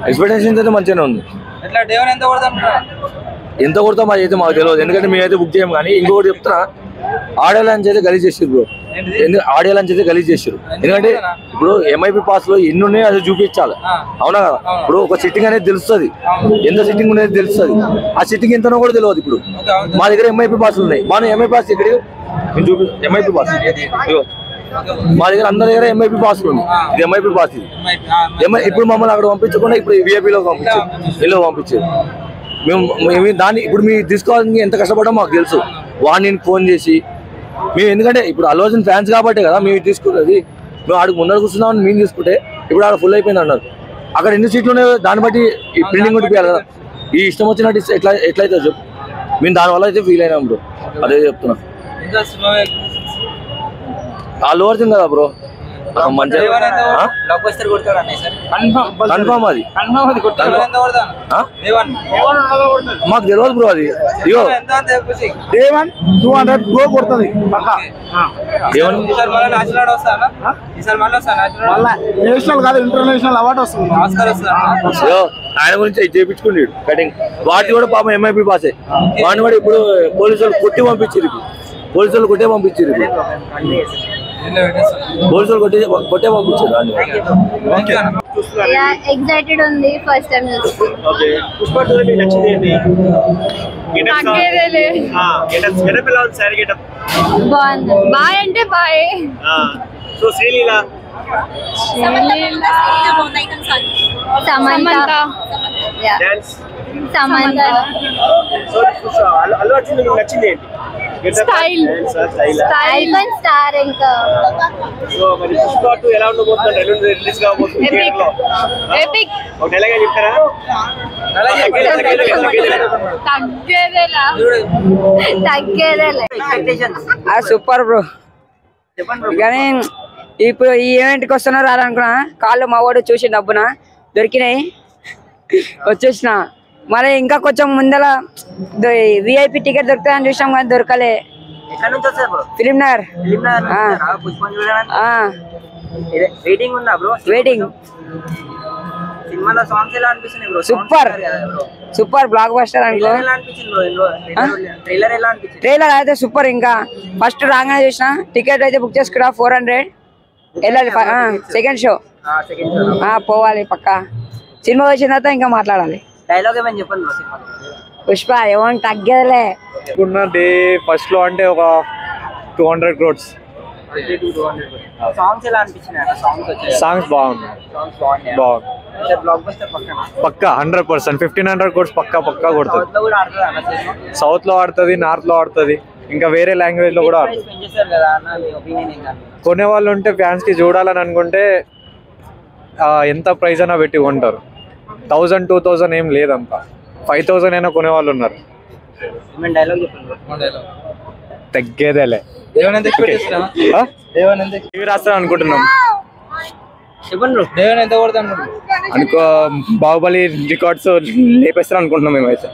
Expectations అయితే మంచిగానే ఉంది. ఎంత కొడతాం అది అయితే మాకు తెలియదు, ఎందుకంటే మేమైతే బుక్ చేయం. కానీ ఇంకొకటి చెప్తున్నా, ఆడియో లాంచ్ అయితే గలీజ్ చేసారు బ్రో. ఆడియో లాంచ్ అయితే గలీజ్ చేసారు. ఎందుకంటే ఇప్పుడు MIP పాస్ లో ఎన్ని ఉన్నాయో అది చూపించాలి, అవునా కదా? ఇప్పుడు ఒక సిట్టింగ్ అనేది తెలుస్తుంది, ఎంత సిట్టింగ్ అనేది తెలుస్తుంది. ఆ సిట్టింగ్ ఎంతనో కూడా తెలియదు. ఇప్పుడు మా దగ్గర MIP పాస్లు ఉన్నాయి. మనం MIP పాస్ ఇక్కడ MIP పాస్ మా దగ్గర అందరి దగ్గర MIP పాస్లు ఉన్నాయి. ఇది MIP పాస్. ఇది ఇప్పుడు మమ్మల్ని అక్కడ పంపించకుండా ఇప్పుడు VIP లో పంపించారు, వీళ్ళు పంపించారు. మేము దాన్ని ఇప్పుడు మీరు తీసుకోవాలని ఎంత కష్టపడ్డా మాకు తెలుసు. వాడిని ఫోన్ చేసి మేము, ఎందుకంటే ఇప్పుడు అల్లు అర్జున్ ఫ్యాన్స్ కాబట్టే కదా మేము తీసుకున్నది. మేము ఆడికి ముందర కూర్చున్నామని మేము తీసుకుంటే ఇప్పుడు ఆడ ఫుల్ అయిపోయింది అన్నారు. అక్కడ ఎన్ని సీట్లు ఉన్నాయో దాన్ని బట్టి ఈ ప్రింటింగ్ కొట్టిపోయాలి కదా. ఈ ఇష్టం వచ్చినట్టు ఎట్లయితే చెప్పు, మేము దానివల్ల అయితే ఫీల్ అయినాం బ్రో. అదే చెప్తున్నా, అల్లు అర్జున్ కదా బ్రో, మంచిగా కన్ఫామ్ అది. మాకు తెలియదు బ్రో అది. ఇగో Day1 200 crore కొడుతుంది. నేషనల్ కాదు ఇంటర్నేషనల్ అవార్డు వస్తుంది. ఆయన గురించి చేయించుకుంది కటింగ్. వాటి కూడా పాపం MIP పాసే. వాడిని కూడా ఇప్పుడు పోలీసులు కొట్టి పంపించారు. పోలీసులు కొట్టే పంపించారు. పోలీసులు కొట్టే పంపించారు. ఎక్సైటెడ్ ఉంది ఫస్ట్ టైం చూసి. బాగుంది. బాయ్ అంటే బాయ్. Samantha style star. ఇంకా సూపర్ బ్రో. కానీ ఇప్పుడు ఈ ఈవెంట్కి వస్తున్నారు రాలనుకున్నా, కాళ్ళు మా వాడు చూసి డబ్బున దొరికినాయి వచ్చేసిన. మరి ఇంకా కొంచెం ముందర VIP టికెట్ దొరుకుతాయని చూసాం కానీ దొరకలే. Film Nagar waiting. Super super block buster అనుకో. ట్రైలర్ అయితే సూపర్. ఇంకా ఫస్ట్ రాగానే చూసిన, టికెట్ అయితే బుక్ చేసుకున్నా 400 వెళ్ళాలి. సెకండ్ షో పోవాలి పక్కా. సినిమా వచ్చిన తర్వాత ఇంకా మాట్లాడాలి. డైలాగ్ ఏమని చెప్పండి పుష్ప ఏమని తగ్గేదిలే. డే ఫస్ట్ లో అంటే ఒక 200 crores. సాంగ్స్ ఎలా అనిపించినాయి? సాంగ్స్ బాగుంది. పక్కా 100%. 1500 crores పక్కా కొడుతుంది. సౌత్ లో ఆడుతుంది, నార్త్ లో ఆడుతుంది, ఇంకా వేరే లాంగ్వేజ్ లో కూడా ఆడుతుంది. కొనే వాళ్ళు ఉంటే ఫ్యాన్స్ కి చూడాలని అనుకుంటే ఎంత ప్రైజ్ అయినా పెట్టి కొంటారు. 1000 2000 ఏం లేదంతా, 5000 అయినా కొనే వాళ్ళు ఉన్నారు. తగ్గేదేలే. రాస్తాను అనుకుంటున్నాం. అనుకో బాహుబలి రికార్డ్స్ లేపేస్తారు అనుకుంటున్నాం మేమైతే.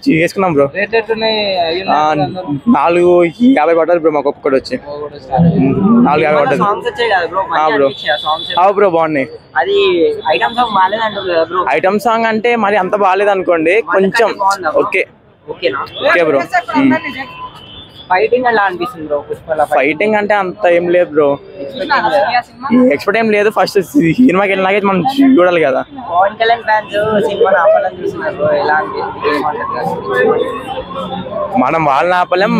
చేసుకున్నాం బ్రో. 450 పడ్డది బ్రో మాకు ఒక్కటి వచ్చి. 450 పడ్డది బ్రో. బాగున్నాయి. ఐటమ్ సాంగ్ అంటే మరి అంత బాగాలేదు అనుకోండి, కొంచెం ఓకే బ్రో. ఫైటింగ్ ఎలా అనిపిస్తుంది బ్రో? ఫైటింగ్ అంటే అంత ఏం లేదు బ్రో, ఎక్స్పెక్ట్ ఏం లేదు. ఫస్ట్ సినిమాకి వెళ్ళినాకే మనం చూడాలి కదా. పవన్ కళ్యాణ్ ఫ్యాన్స్ సినిమాని ఆపాలని చూస్తున్నారు, ఎలా మనం వాళ్ళని ఆపలేం,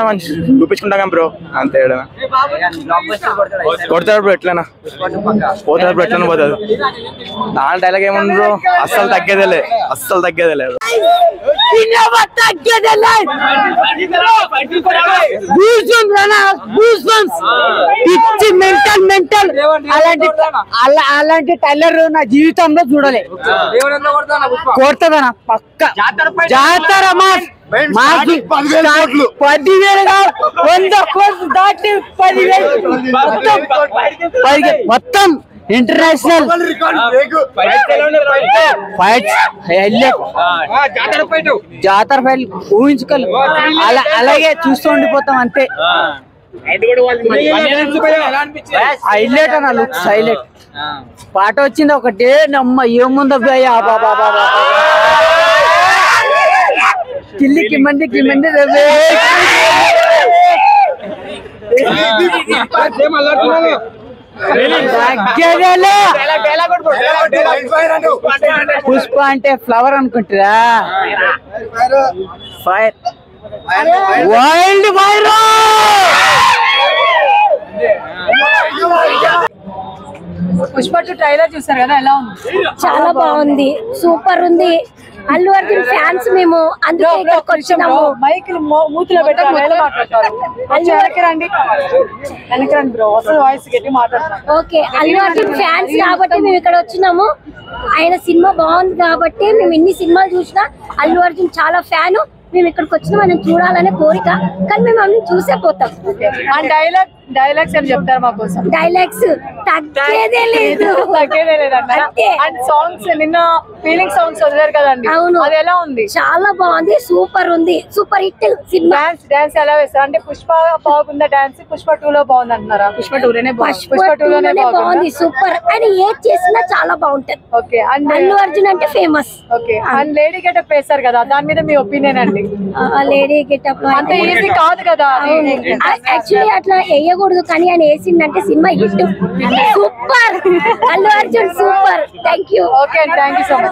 మనం చూపించుకుంటాం బ్రో. అంతే కొడతాడు బ్రో. ఎట్లనా పోతాడు బ్రో, ఎట్లనా పోతాడు. దాని డైలాగ్ ఏముంది బ్రో, అస్సలు తగ్గేదేలే. అలాంటి టైలర్ నా జీవితంలో చూడలే. కొడతాదనా పక్క. జాతర 10,000 100 కోట్లు దాటి 10,000 మొత్తం ఇంటర్నేషనల్ జాతర ఫైల్ ఊహించుకోలేదు. అలాగే చూస్తూ ఉండిపోతాం అంతే. హైలైట్ అన్న లుక్ హైలైట్ పాట వచ్చింది ఒకటే నమ్మ ఏముందో కిల్లికి మందికి మంది పుష్ప అంటే ఫ్లవర్ అనుకుంటారా fire wild fire Pushpa 2 trailer చూసారు కదా ఎలా ఉంది చాలా బాగుంది, సూపర్ ఉంది. అల్లు అర్జున్ ఫ్యాన్స్ మేము, అందుకే ఇక్కడికి వచ్చినాము. మైకులు మూతిలో పెట్టి మాట్లాడతారు రండి బ్రో అసలు వాయిస్ గట్టి మాట్లాడతారు. ఓకే, అల్లు అర్జున్ ఫ్యాన్స్ కాబట్టి మేము ఇక్కడ వచ్చినాము. ఆయన సినిమా బాగుంది కాబట్టి మేము ఎన్ని సినిమాలు చూసినా అల్లు అర్జున్ చాలా ఫ్యాను. మేము ఇక్కడికి వచ్చినా మనం చూడాలనే కోరిక, కానీ మేము అన్ని చూసే పోతాం. డైలాగ్స్ అని చెప్తారు మా కోసం. డైలాగ్స్ తగ్గేదే లేదు, తగ్గేదే లేదండి. అండ్ సాంగ్స్ నిన్న ఫీలింగ్ సాంగ్స్ వదిలేరు కదండి, అవును, అది ఎలా ఉంది? చాలా బాగుంది, సూపర్ ఉంది, సూపర్ హిట్ సినిమా. డాన్స్ ఎలా వేస్తారు అంటే పుష్ప బాగుందా డాన్స్? పుష్ప 2 లో బాగుంది అంటున్నారా? పుష్ప 2 లోనే బాగుంది, సూపర్. ఆయన ఏది చేసినా చాలా బాగుంటది. ఓకే, అండ్ అల్లు అర్జున్ అంటే famous. Okay, and lady getup వేస్తారు కదా, దాని మీద మీ ఒపీనియన్ అండి? లేడీ గెటప్ అంత ఈజీ కాదు కదా. యాక్చువల్లీ అట్లా వేయకూడదు, కానీ ఆయన వేసిందంటే cinema hit, super. Allu Arjun super. Thank you. Okay, thank you so much.